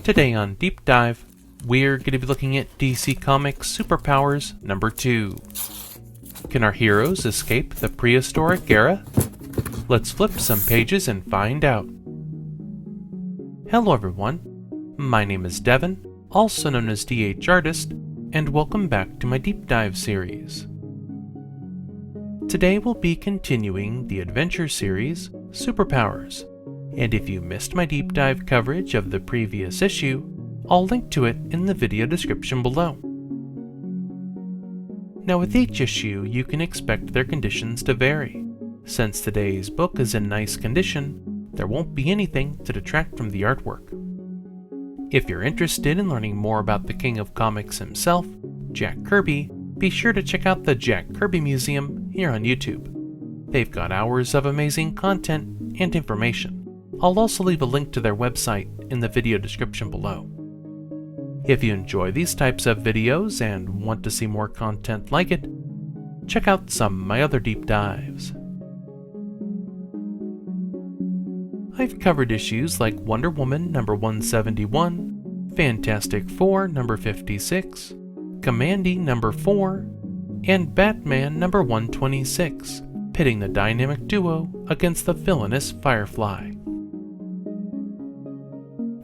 Today on Deep Dive, we're going to be looking at DC Comics Superpowers number 2. Can our heroes escape the prehistoric era? Let's flip some pages and find out. Hello everyone, my name is Devin, also known as DH Artist, and welcome back to my Deep Dive series. Today we'll be continuing the adventure series, Superpowers, and if you missed my deep dive coverage of the previous issue, I'll link to it in the video description below. Now with each issue, you can expect their conditions to vary. Since today's book is in nice condition, there won't be anything to detract from the artwork. If you're interested in learning more about the King of Comics himself, Jack Kirby, be sure to check out the Jack Kirby Museum here on YouTube. They've got hours of amazing content and information. I'll also leave a link to their website in the video description below. If you enjoy these types of videos and want to see more content like it, check out some of my other deep dives. I've covered issues like Wonder Woman number 171, Fantastic Four number 56, Kamandi number 4, and Batman number 126, pitting the dynamic duo against the villainous Firefly.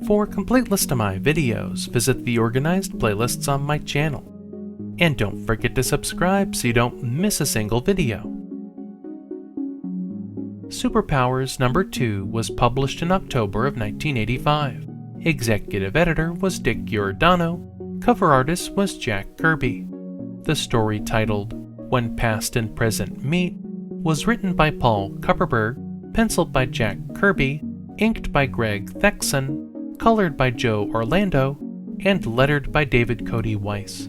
For a complete list of my videos, visit the organized playlists on my channel. And don't forget to subscribe so you don't miss a single video. Superpowers number 2 was published in October of 1985. Executive editor was Dick Giordano. Cover artist was Jack Kirby. The story, titled When Past and Present Meet, was written by Paul Kupperberg, penciled by Jack Kirby, inked by Greg Theakston, colored by Joe Orlando, and lettered by David Cody Weiss.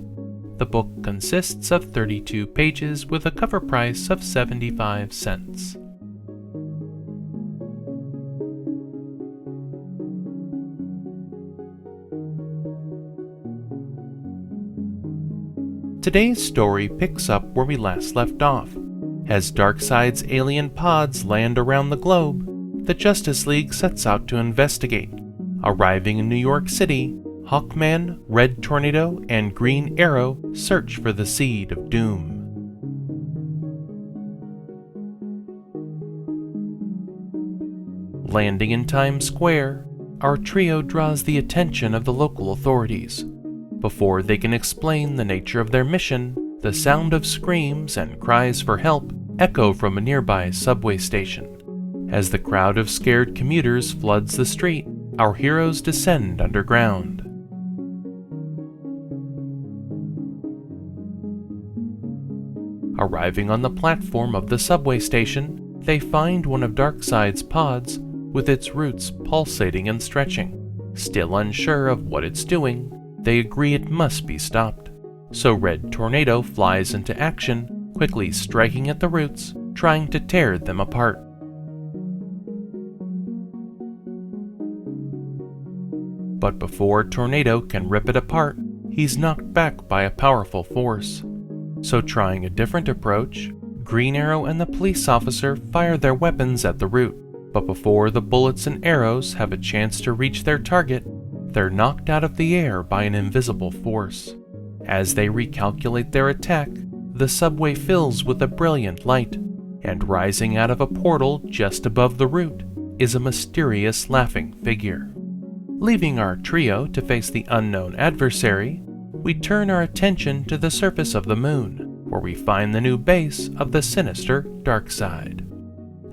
The book consists of 32 pages with a cover price of 75 cents. Today's story picks up where we last left off. As Darkseid's alien pods land around the globe, the Justice League sets out to investigate. Arriving in New York City, Hawkman, Red Tornado, and Green Arrow search for the Seed of Doom. Landing in Times Square, our trio draws the attention of the local authorities. Before they can explain the nature of their mission, the sound of screams and cries for help echo from a nearby subway station. As the crowd of scared commuters floods the street, our heroes descend underground. Arriving on the platform of the subway station, they find one of Darkseid's pods with its roots pulsating and stretching. Still unsure of what it's doing, they agree it must be stopped. So Red Tornado flies into action, quickly striking at the roots, trying to tear them apart. But before Tornado can rip it apart, he's knocked back by a powerful force. So trying a different approach, Green Arrow and the police officer fire their weapons at the root. But before the bullets and arrows have a chance to reach their target, they're knocked out of the air by an invisible force. As they recalculate their attack, the subway fills with a brilliant light, and rising out of a portal just above the root is a mysterious laughing figure. Leaving our trio to face the unknown adversary, we turn our attention to the surface of the moon, where we find the new base of the sinister Darkseid.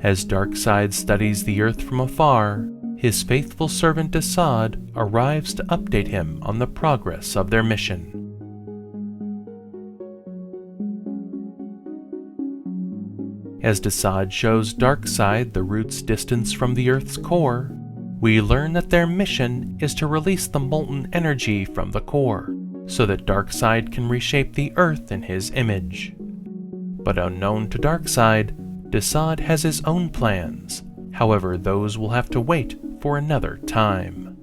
As Darkseid studies the Earth from afar, his faithful servant Desaad arrives to update him on the progress of their mission. As Desaad shows Darkseid the root's distance from the Earth's core, we learn that their mission is to release the molten energy from the core, so that Darkseid can reshape the Earth in his image. But unknown to Darkseid, Desaad has his own plans. However, those will have to wait for another time.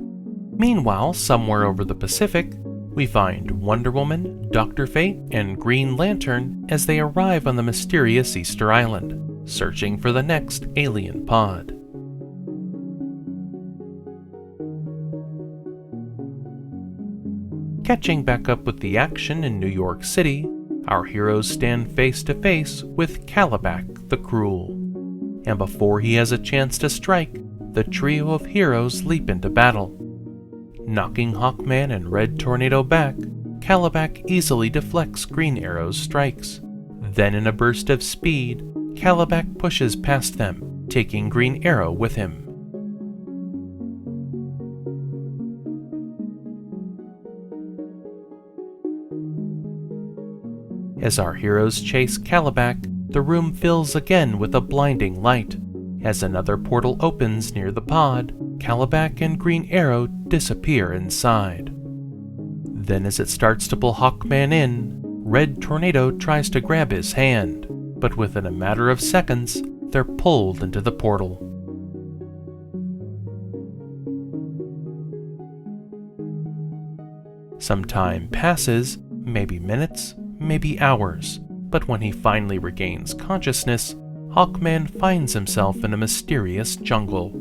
Meanwhile, somewhere over the Pacific, we find Wonder Woman, Dr. Fate, and Green Lantern as they arrive on the mysterious Easter Island, searching for the next alien pod. Catching back up with the action in New York City, our heroes stand face to face with Kalibak the Cruel. And before he has a chance to strike, the trio of heroes leap into battle. Knocking Hawkman and Red Tornado back, Kalibak easily deflects Green Arrow's strikes. Then in a burst of speed, Kalibak pushes past them, taking Green Arrow with him. As our heroes chase Kalibak, the room fills again with a blinding light. As another portal opens near the pod, Kalibak and Green Arrow disappear inside. Then as it starts to pull Hawkman in, Red Tornado tries to grab his hand, but within a matter of seconds, they're pulled into the portal. Some time passes, maybe minutes, maybe hours, but when he finally regains consciousness, Hawkman finds himself in a mysterious jungle.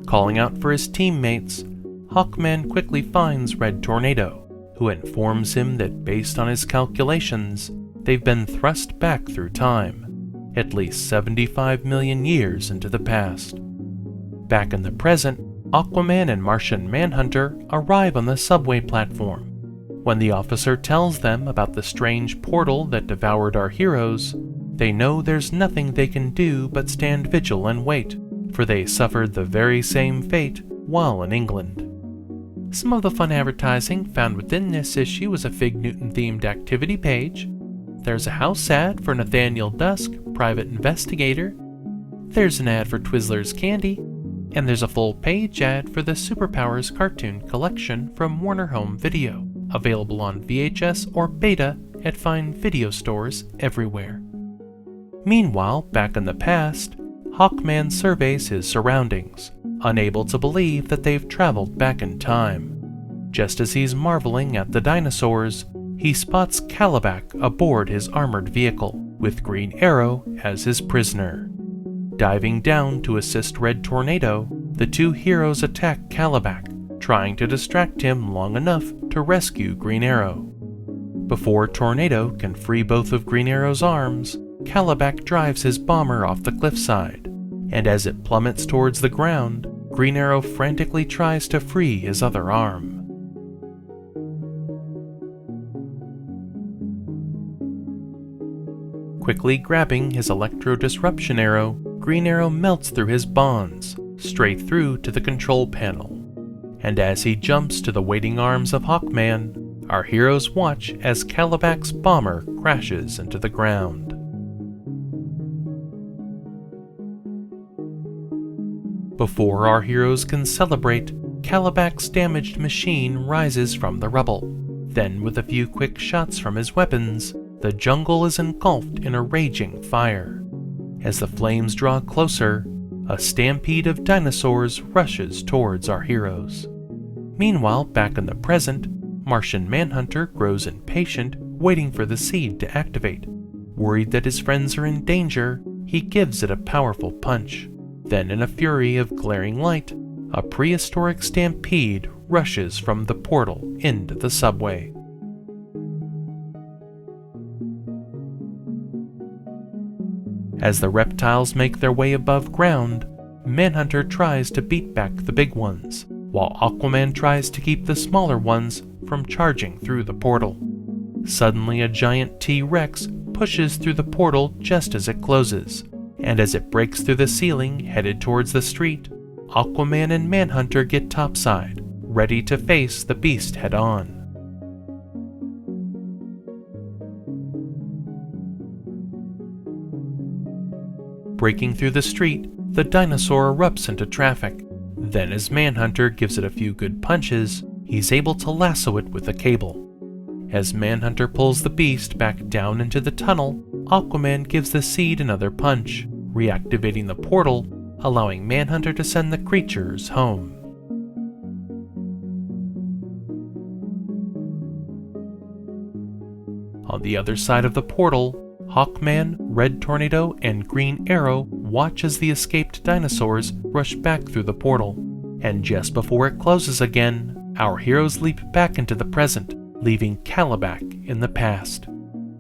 Calling out for his teammates, Hawkman quickly finds Red Tornado, who informs him that based on his calculations, they've been thrust back through time, at least 75 million years into the past. Back in the present, Aquaman and Martian Manhunter arrive on the subway platform. When the officer tells them about the strange portal that devoured our heroes, they know there's nothing they can do but stand vigil and wait, for they suffered the very same fate while in England. Some of the fun advertising found within this issue is a Fig Newton-themed activity page. There's a house ad for Nathaniel Dusk, private investigator. There's an ad for Twizzlers Candy. And there's a full-page ad for the Superpowers cartoon collection from Warner Home Video, available on VHS or Beta at fine video stores everywhere. Meanwhile, back in the past, Hawkman surveys his surroundings, unable to believe that they've traveled back in time. Just as he's marveling at the dinosaurs, he spots Kalibak aboard his armored vehicle, with Green Arrow as his prisoner. Diving down to assist Red Tornado, the two heroes attack Kalibak, trying to distract him long enough to rescue Green Arrow. Before Tornado can free both of Green Arrow's arms, Kalibak drives his bomber off the cliffside, and as it plummets towards the ground, Green Arrow frantically tries to free his other arm. Quickly grabbing his electro-disruption arrow, Green Arrow melts through his bonds, straight through to the control panel. And as he jumps to the waiting arms of Hawkman, our heroes watch as Kalibak's bomber crashes into the ground. Before our heroes can celebrate, Kalibak's damaged machine rises from the rubble. Then, with a few quick shots from his weapons, the jungle is engulfed in a raging fire. As the flames draw closer, a stampede of dinosaurs rushes towards our heroes. Meanwhile, back in the present, Martian Manhunter grows impatient, waiting for the seed to activate. Worried that his friends are in danger, he gives it a powerful punch. Then, in a fury of glaring light, a prehistoric stampede rushes from the portal into the subway. As the reptiles make their way above ground, Manhunter tries to beat back the big ones, while Aquaman tries to keep the smaller ones from charging through the portal. Suddenly, a giant T-Rex pushes through the portal just as it closes, and as it breaks through the ceiling headed towards the street, Aquaman and Manhunter get topside, ready to face the beast head-on. Breaking through the street, the dinosaur erupts into traffic. Then as Manhunter gives it a few good punches, he's able to lasso it with a cable. As Manhunter pulls the beast back down into the tunnel, Aquaman gives the seed another punch, reactivating the portal, allowing Manhunter to send the creatures home. On the other side of the portal, Hawkman, Red Tornado, and Green Arrow watch as the escaped dinosaurs rush back through the portal, and just before it closes again, our heroes leap back into the present, leaving Calabac in the past.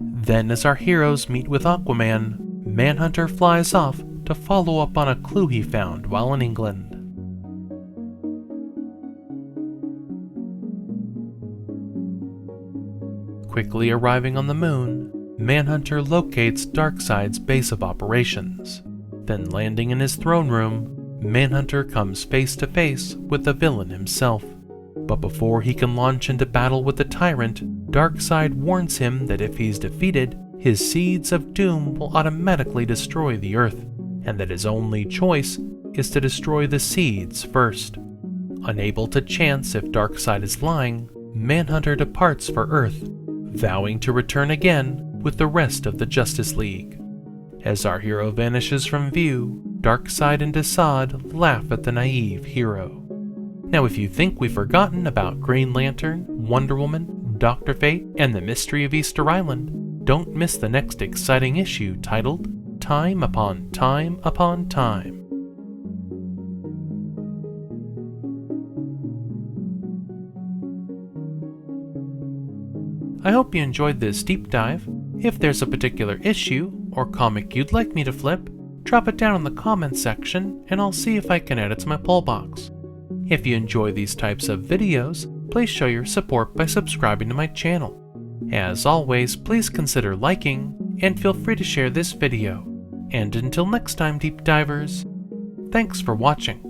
Then as our heroes meet with Aquaman, Manhunter flies off to follow up on a clue he found while in England. Quickly arriving on the moon, Manhunter locates Darkseid's base of operations. Then landing in his throne room, Manhunter comes face to face with the villain himself. But before he can launch into battle with the tyrant, Darkseid warns him that if he's defeated, his seeds of doom will automatically destroy the Earth, and that his only choice is to destroy the seeds first. Unable to chance if Darkseid is lying, Manhunter departs for Earth, vowing to return again with the rest of the Justice League. As our hero vanishes from view, Darkseid and Desaad laugh at the naive hero. Now if you think we've forgotten about Green Lantern, Wonder Woman, Dr. Fate, and the Mystery of Easter Island, don't miss the next exciting issue titled Time Upon Time Upon Time. I hope you enjoyed this deep dive. If there's a particular issue or comic you'd like me to flip, drop it down in the comments section and I'll see if I can add it to my poll box. If you enjoy these types of videos, please show your support by subscribing to my channel. As always, please consider liking and feel free to share this video. And until next time, deep divers, thanks for watching.